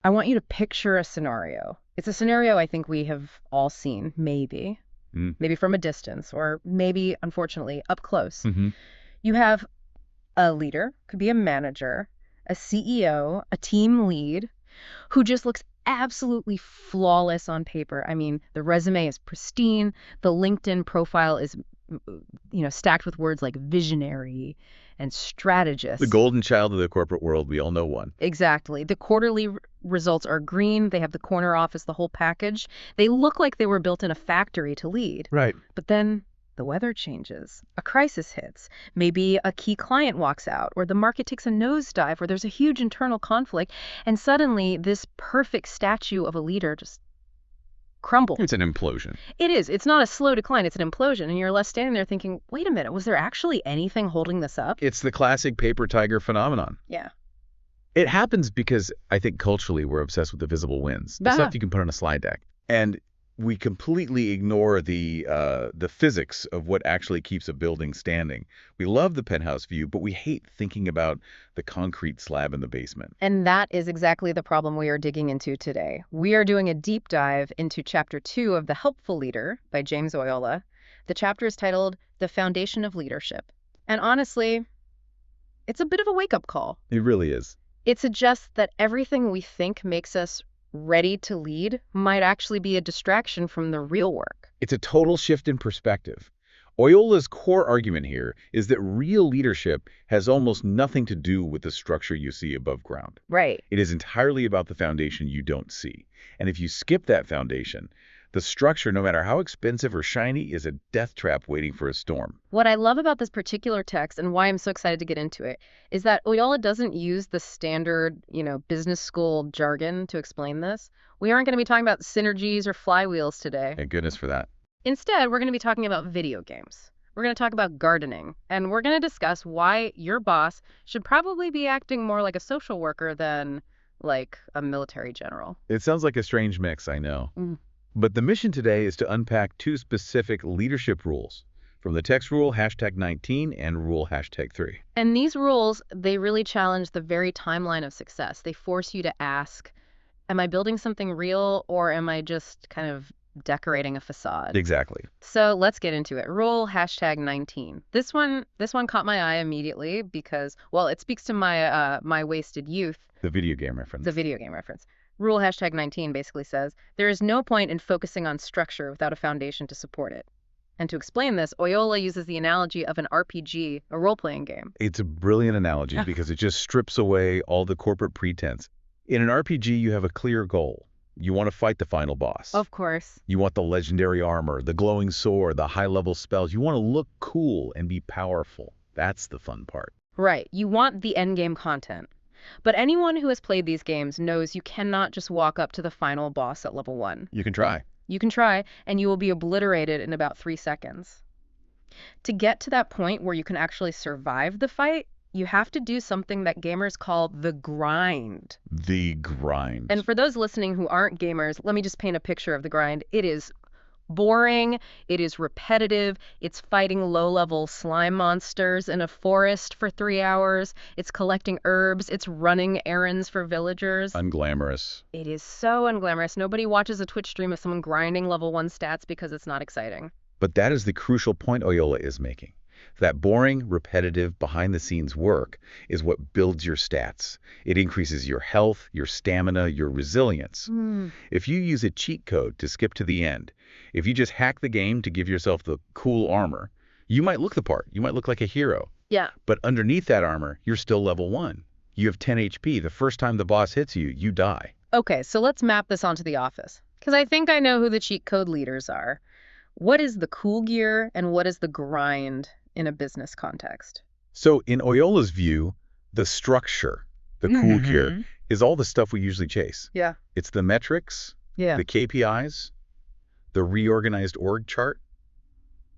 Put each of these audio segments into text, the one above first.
I want you to picture a scenario. It's a scenario I think we have all seen, maybe. Maybe from a distance, or maybe, unfortunately, up close. Mm-hmm. You have a leader, could be a manager, a CEO, a team lead, who just looks absolutely flawless on paper. I mean, the resume is pristine, the LinkedIn profile is, stacked with words like visionary and The strategist. golden child of the corporate world, we all know one. Exactly. The quarterly results are green. They have the corner office, the whole package. They look like they were built in a factory to lead. Right. But then the weather changes. A crisis hits. Maybe a key client walks out, or the market takes a nosedive, or there's a huge internal conflict, and suddenly this perfect statue of a leader just crumbles. It's an implosion. It is. It's not a slow decline. It's an implosion. And you're left standing there thinking, wait a minute, was there actually anything holding this up? It's the classic paper tiger phenomenon. Yeah. It happens because I think culturally we're obsessed with the visible wins, the stuff you can put on a slide deck. And we completely ignore the physics of what actually keeps a building standing. We love the penthouse view, but we hate thinking about the concrete slab in the basement. And that is exactly the problem we are digging into today. We are doing a deep dive into Chapter 2 of The Helpful Leader by James Oyola. The chapter is titled The Foundation of Leadership. And honestly, it's a bit of a wake-up call. It really is. It suggests that everything we think makes us ready to lead might actually be a distraction from the real work. It's a total shift in perspective. Oyola's core argument here is that real leadership has almost nothing to do with the structure you see above ground. Right. It is entirely about the foundation you don't see. And if you skip that foundation, the structure, no matter how expensive or shiny, is a death trap waiting for a storm. What I love about this particular text and why I'm so excited to get into it is that Oyola doesn't use the standard, business school jargon to explain this. We aren't going to be talking about synergies or flywheels today. Thank goodness for that. Instead, we're going to be talking about video games. We're going to talk about gardening, and we're going to discuss why your boss should probably be acting more like a social worker than like a military general. It sounds like a strange mix, I know. But the mission today is to unpack two specific leadership rules from the text rule #19 and rule #3. And these rules, they really challenge the very timeline of success. They force you to ask, am I building something real or am I just kind of decorating a facade? Exactly. So let's get into it. Rule #19. This one caught my eye immediately because, well, it speaks to my wasted youth. The video game reference. The video game reference. Rule #19 basically says, there is no point in focusing on structure without a foundation to support it. And to explain this, Oyola uses the analogy of an RPG, a role-playing game. It's a brilliant analogy because it just strips away all the corporate pretense. In an RPG, you have a clear goal. You want to fight the final boss. Of course. You want the legendary armor, the glowing sword, the high-level spells. You want to look cool and be powerful. That's the fun part. Right. You want the endgame content. But anyone who has played these games knows you cannot just walk up to the final boss at level 1. You can try. You can try, and you will be obliterated in about 3 seconds. To get to that point where you can actually survive the fight, you have to do something that gamers call the grind. The grind. And for those listening who aren't gamers, let me just paint a picture of the grind. It is boring, it is repetitive, it's fighting low-level slime monsters in a forest for 3 hours, it's collecting herbs, it's running errands for villagers. Unglamorous. It is so unglamorous. Nobody watches a Twitch stream of someone grinding level 1 stats because it's not exciting. But that is the crucial point Oyola is making. That boring, repetitive, behind-the-scenes work is what builds your stats. It increases your health, your stamina, your resilience. If you use a cheat code to skip to the end, if you just hack the game to give yourself the cool armor, you might look the part. You might look like a hero. Yeah. But underneath that armor, you're still level 1. You have 10 HP. The first time the boss hits you, you die. Okay, so let's map this onto the office. Because I think I know who the cheat code leaders are. What is the cool gear and what is the grind in a business context? So in Oyola's view, the structure, the cool gear, is all the stuff we usually chase. Yeah. It's the metrics, Yeah. the KPIs, the reorganized org chart,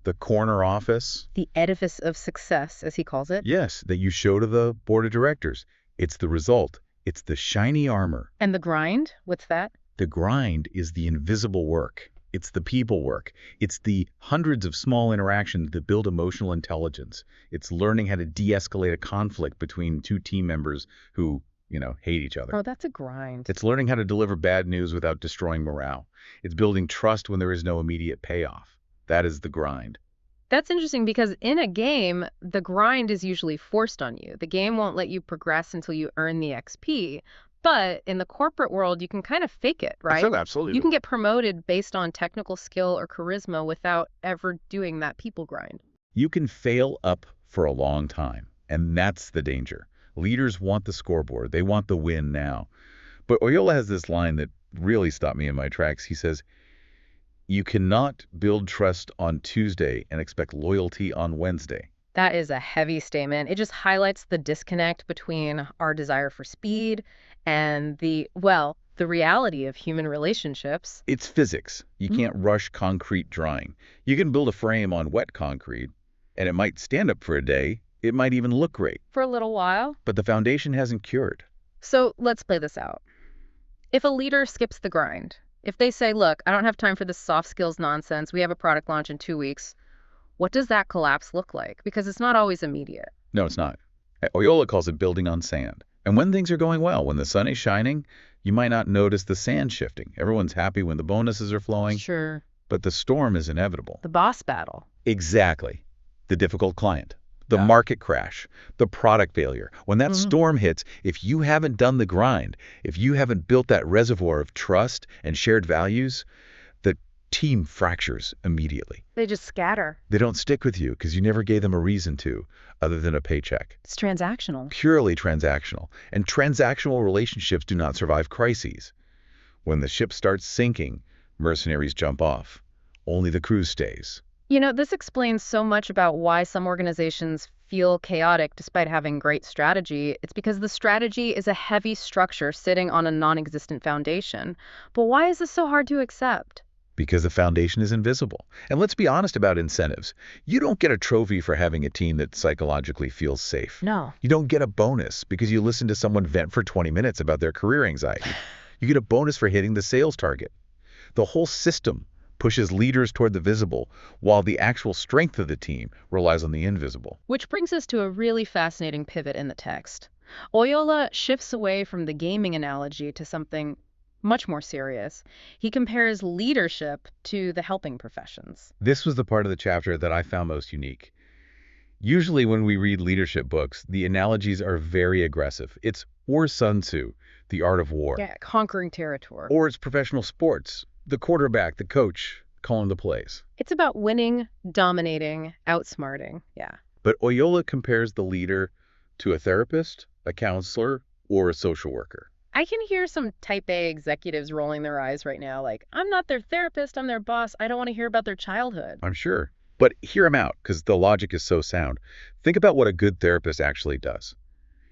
the corner office. The edifice of success, as he calls it. Yes, that you show to the board of directors. It's the result. It's the shiny armor. And the grind? What's that? The grind is the invisible work. It's the people work. It's the hundreds of small interactions that build emotional intelligence. It's learning how to de-escalate a conflict between two team members who hate each other. Oh, that's a grind. It's learning how to deliver bad news without destroying morale. It's building trust when there is no immediate payoff. That is the grind. That's interesting because in a game, the grind is usually forced on you. The game won't let you progress until you earn the XP. But in the corporate world, you can kind of fake it, right? You Absolutely. can get promoted based on technical skill or charisma without ever doing that people grind. You can fail up for a long time, and that's the danger. Leaders want the scoreboard. They want the win now. But Oyola has this line that really stopped me in my tracks. He says, "You cannot build trust on Tuesday and expect loyalty on Wednesday." That is a heavy statement. It just highlights the disconnect between our desire for speed and the reality of human relationships. It's physics. You can't rush concrete drying. You can build a frame on wet concrete, and it might stand up for a day. It might even look great, For a little while. but the foundation hasn't cured. So let's play this out. If a leader skips the grind, if they say, look, I don't have time for this soft skills nonsense, we have a product launch in 2 weeks, what does that collapse look like? Because it's not always immediate. No, it's not. Oyola calls it building on sand. And when things are going well, when the sun is shining, you might not notice the sand shifting. Everyone's happy when the bonuses are flowing, Sure. but the storm is inevitable. The boss battle. Exactly. The difficult client, the Yeah. market crash, the product failure. When that storm hits, if you haven't done the grind, if you haven't built that reservoir of trust and shared values, the team fractures immediately. They just scatter. They don't stick with you because you never gave them a reason to, other than a paycheck. It's transactional. Purely transactional. And transactional relationships do not survive crises. When the ship starts sinking, mercenaries jump off. Only the crew stays. This explains so much about why some organizations feel chaotic despite having great strategy. It's because the strategy is a heavy structure sitting on a non-existent foundation. But why is this so hard to accept? Because the foundation is invisible. And let's be honest about incentives. You don't get a trophy for having a team that psychologically feels safe. No. You don't get a bonus because you listen to someone vent for 20 minutes about their career anxiety. You get a bonus for hitting the sales target. The whole system pushes leaders toward the visible, while the actual strength of the team relies on the invisible. Which brings us to a really fascinating pivot in the text. Oyola shifts away from the gaming analogy to something much more serious. He compares leadership to the helping professions. This was the part of the chapter that I found most unique. Usually when we read leadership books, the analogies are very aggressive. It's or Sun Tzu, The Art of War. Yeah, conquering territory. Or it's professional sports, the quarterback, the coach, calling the plays. It's about winning, dominating, outsmarting. Yeah. But Oyola compares the leader to a therapist, a counselor, or a social worker. I can hear some type A executives rolling their eyes right now, like, I'm not their therapist, I'm their boss. I don't want to hear about their childhood. I'm sure. But hear him out, because the logic is so sound. Think about what a good therapist actually does.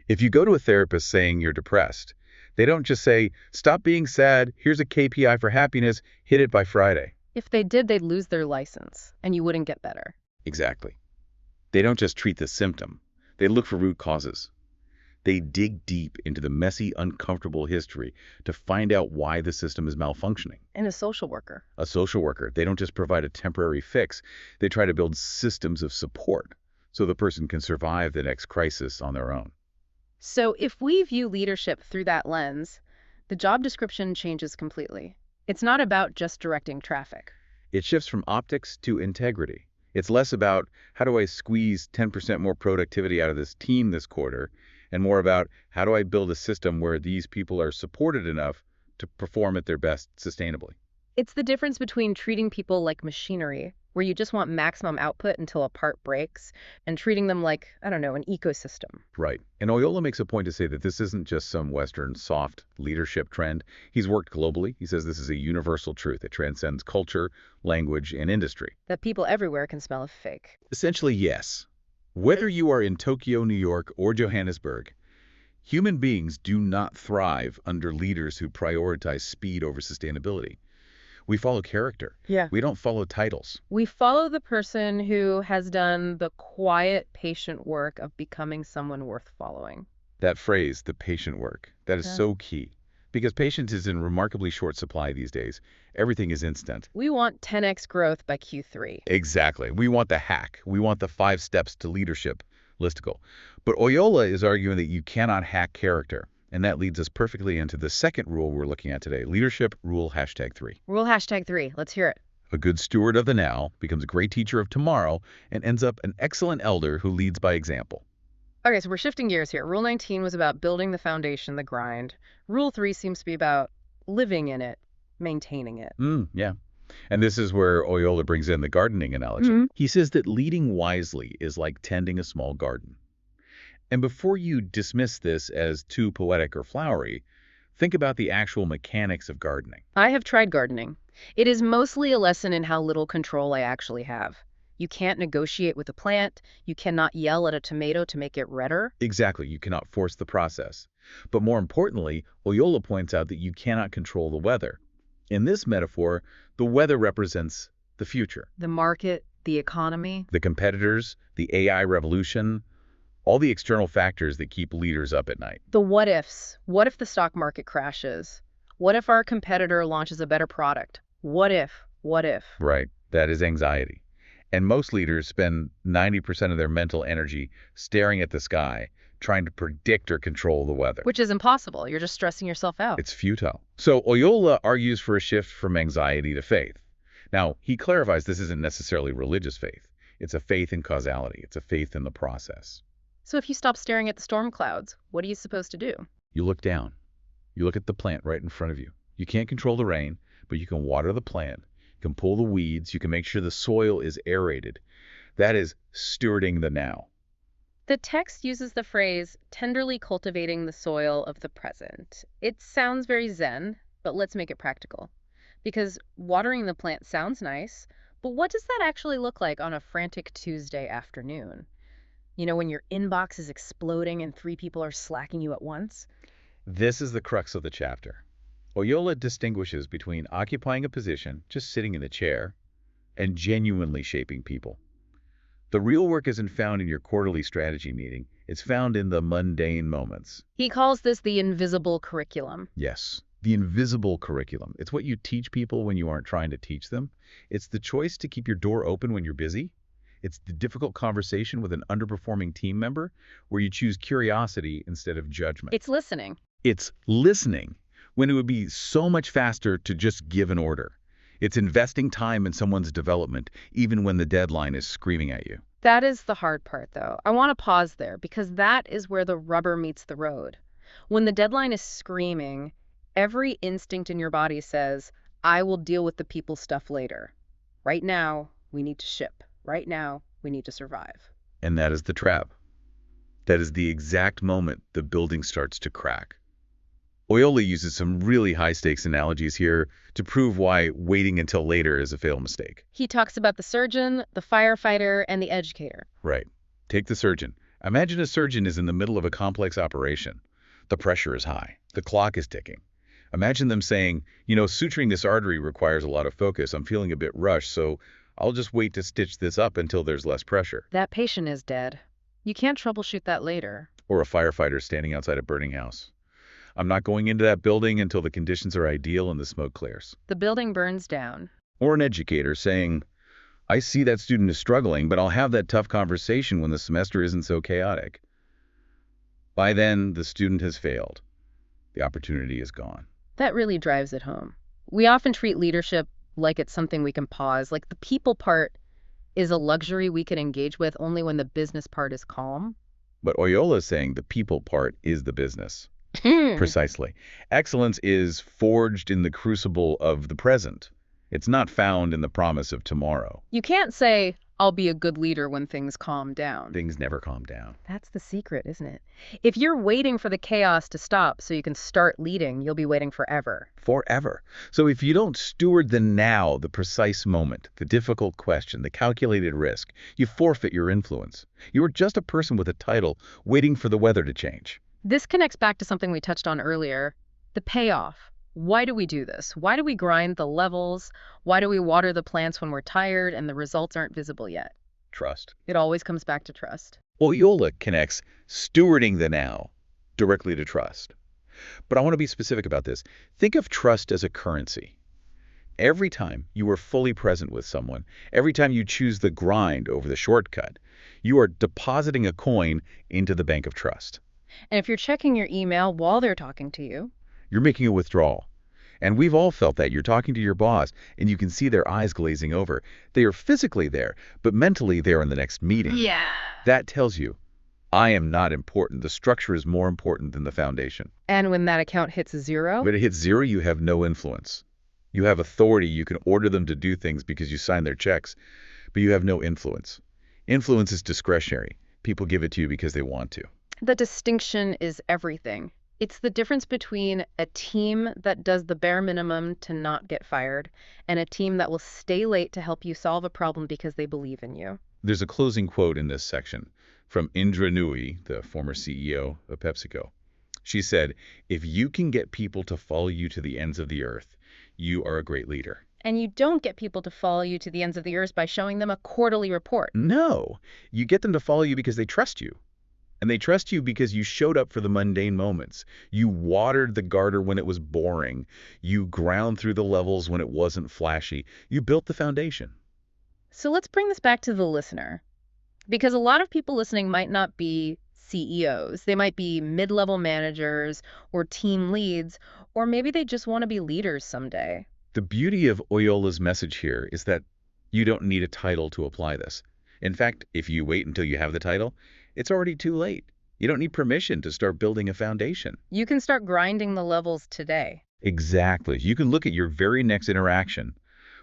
If you go to a therapist saying you're depressed, they don't just say, stop being sad, here's a KPI for happiness, hit it by Friday. If they did, they'd lose their license, and you wouldn't get better. Exactly. They don't just treat the symptom. They look for root causes. They dig deep into the messy, uncomfortable history to find out why the system is malfunctioning. And a social worker. A social worker, they don't just provide a temporary fix. They try to build systems of support so the person can survive the next crisis on their own. So if we view leadership through that lens, the job description changes completely. It's not about just directing traffic. It shifts from optics to integrity. It's less about how do I squeeze 10% more productivity out of this team this quarter, and more about how do I build a system where these people are supported enough to perform at their best sustainably. It's the difference between treating people like machinery, where you just want maximum output until a part breaks, and treating them like, I don't know, an ecosystem. Right. And Oyola makes a point to say that this isn't just some Western soft leadership trend. He's worked globally. He says this is a universal truth that transcends culture, language, and industry. That people everywhere can smell a fake. Essentially, yes. Whether you are in Tokyo, New York, or Johannesburg, human beings do not thrive under leaders who prioritize speed over sustainability. We follow character. Yeah. We don't follow titles. We follow the person who has done the quiet, patient work of becoming someone worth following. That phrase, the patient work, that is Yeah. so key. Because patience is in remarkably short supply these days. Everything is instant. We want 10x growth by Q3. Exactly. We want the hack. We want the 5 steps to leadership listicle. But Oyola is arguing that you cannot hack character. And that leads us perfectly into the second rule we're looking at today, leadership rule #3. Rule #3. Let's hear it. A good steward of the now becomes a great teacher of tomorrow and ends up an excellent elder who leads by example. Okay, so we're shifting gears here. Rule 19 was about building the foundation, the grind. Rule 3 seems to be about living in it, maintaining it. Yeah. And this is where Oyola brings in the gardening analogy. He says that leading wisely is like tending a small garden. And before you dismiss this as too poetic or flowery, think about the actual mechanics of gardening. I have tried gardening. It is mostly a lesson in how little control I actually have. You can't negotiate with a plant. You cannot yell at a tomato to make it redder. Exactly, you cannot force the process. But more importantly, Oyola points out that you cannot control the weather. In this metaphor, the weather represents the future. The market, the economy. The competitors, the AI revolution, all the external factors that keep leaders up at night. The what ifs. What if the stock market crashes? What if our competitor launches a better product? What if? What if? Right, that is anxiety. And most leaders spend 90% of their mental energy staring at the sky, trying to predict or control the weather. Which is impossible. You're just stressing yourself out. It's futile. So Oyola argues for a shift from anxiety to faith. Now, he clarifies this isn't necessarily religious faith. It's a faith in causality. It's a faith in the process. So if you stop staring at the storm clouds, what are you supposed to do? You look down. You look at the plant right in front of you. You can't control the rain, but you can water the plant. You can pull the weeds. You can make sure the soil is aerated. That is stewarding the now. The text uses the phrase, tenderly cultivating the soil of the present. It sounds very zen, but let's make it practical. Because watering the plant sounds nice, but what does that actually look like on a frantic Tuesday afternoon? You know, when your inbox is exploding and 3 people are slacking you at once? This is the crux of the chapter. Oyola distinguishes between occupying a position, just sitting in a chair, and genuinely shaping people. The real work isn't found in your quarterly strategy meeting. It's found in the mundane moments. He calls this the invisible curriculum. Yes, the invisible curriculum. It's what you teach people when you aren't trying to teach them. It's the choice to keep your door open when you're busy. It's the difficult conversation with an underperforming team member where you choose curiosity instead of judgment. It's listening. It's listening when it would be so much faster to just give an order. It's investing time in someone's development, even when the deadline is screaming at you. That is the hard part, though. I want to pause there because that is where the rubber meets the road. When the deadline is screaming, every instinct in your body says, I will deal with the people stuff later. Right now, we need to ship. Right now, we need to survive. And that is the trap. That is the exact moment the building starts to crack. Oyola uses some really high-stakes analogies here to prove why waiting until later is a fatal mistake. He talks about the surgeon, the firefighter, and the educator. Right. Take the surgeon. Imagine a surgeon is in the middle of a complex operation. The pressure is high. The clock is ticking. Imagine them saying, suturing this artery requires a lot of focus. I'm feeling a bit rushed, so I'll just wait to stitch this up until there's less pressure. That patient is dead. You can't troubleshoot that later. Or a firefighter standing outside a burning house. I'm not going into that building until the conditions are ideal and the smoke clears. The building burns down. Or an educator saying, I see that student is struggling, but I'll have that tough conversation when the semester isn't so chaotic. By then, the student has failed. The opportunity is gone. That really drives it home. We often treat leadership like it's something we can pause, like the people part is a luxury we can engage with only when the business part is calm. But Oyola is saying the people part is the business. Precisely. Excellence is forged in the crucible of the present. It's not found in the promise of tomorrow. You can't say, I'll be a good leader when things calm down. Things never calm down. That's the secret, isn't it? If you're waiting for the chaos to stop so you can start leading, you'll be waiting forever. Forever. So if you don't steward the now, the precise moment, the difficult question, the calculated risk, you forfeit your influence. You are just a person with a title waiting for the weather to change. This connects back to something we touched on earlier, the payoff. Why do we do this? Why do we grind the levels? Why do we water the plants when we're tired and the results aren't visible yet? Trust. It always comes back to trust. Oyola connects stewarding the now directly to trust. But I want to be specific about this. Think of trust as a currency. Every time you are fully present with someone, every time you choose the grind over the shortcut, you are depositing a coin into the bank of trust. And if you're checking your email while they're talking to you, You're making a withdrawal. And we've all felt that. You're talking to your boss, and you can see their eyes glazing over. They are physically there, but mentally they're in the next meeting. yeah. That tells you, I am not important. The structure is more important than the foundation. And when that account hits 0, When it hits 0, you have no influence. You have authority. You can order them to do things because you sign their checks, but you have no influence. Influence is discretionary. People give it to you because they want to. the distinction is everything. It's the difference between a team that does the bare minimum to not get fired and a team that will stay late to help you solve a problem because they believe in you. There's a closing quote in this section from Indra Nooyi, the former CEO of PepsiCo. She said, "If you can get people to follow you to the ends of the earth, you are a great leader." And you don't get people to follow you to the ends of the earth by showing them a quarterly report. No, you get them to follow you because they trust you. And they trust you because you showed up for the mundane moments. You watered the garter when it was boring. You ground through the levels when it wasn't flashy. You built the foundation. So let's bring this back to the listener. Because a lot of people listening might not be CEOs. They might be mid-level managers or team leads, or maybe they just want to be leaders someday. The beauty of Oyola's message here is that you don't need a title to apply this. In fact, if you wait until you have the title, it's already too late. You don't need permission to start building a foundation. You can start grinding the levels today. Exactly. You can look at your very next interaction,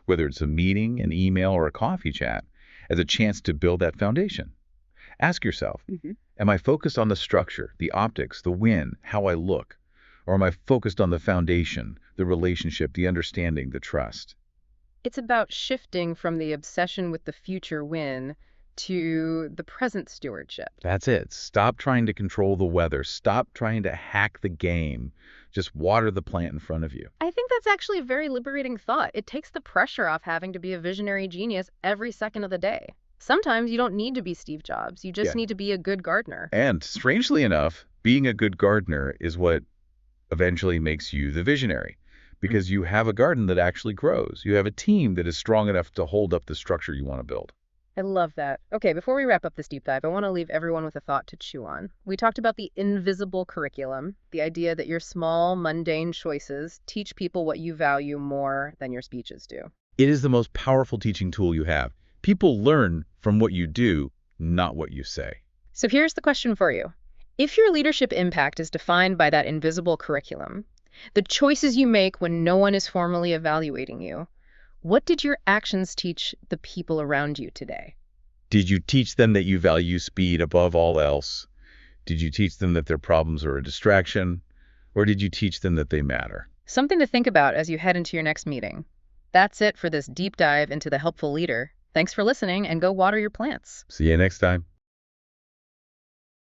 whether it's a meeting, an email, or a coffee chat, as a chance to build that foundation. Ask yourself, am I focused on the structure, the optics, the win, how I look? Or am I focused on the foundation, the relationship, the understanding, the trust? It's about shifting from the obsession with the future win to the present stewardship. That's it. Stop trying to control the weather. Stop trying to hack the game. Just water the plant in front of you. I think that's actually a very liberating thought. It takes the pressure off having to be a visionary genius every second of the day. Sometimes you don't need to be Steve Jobs. You just Yeah. need to be a good gardener. And strangely enough, being a good gardener is what eventually makes you the visionary. Because you have a garden that actually grows. You have a team that is strong enough to hold up the structure you want to build. I love that. Okay, before we wrap up this deep dive, I want to leave everyone with a thought to chew on. We talked about the invisible curriculum, the idea that your small, mundane choices teach people what you value more than your speeches do. It is the most powerful teaching tool you have. People learn from what you do, not what you say. So here's the question for you. If your leadership impact is defined by that invisible curriculum, the choices you make when no one is formally evaluating you, what did your actions teach the people around you today? Did you teach them that you value speed above all else? Did you teach them that their problems are a distraction? Or did you teach them that they matter? Something to think about as you head into your next meeting. That's it for this deep dive into the helpful leader. Thanks for listening, and go water your plants. See you next time.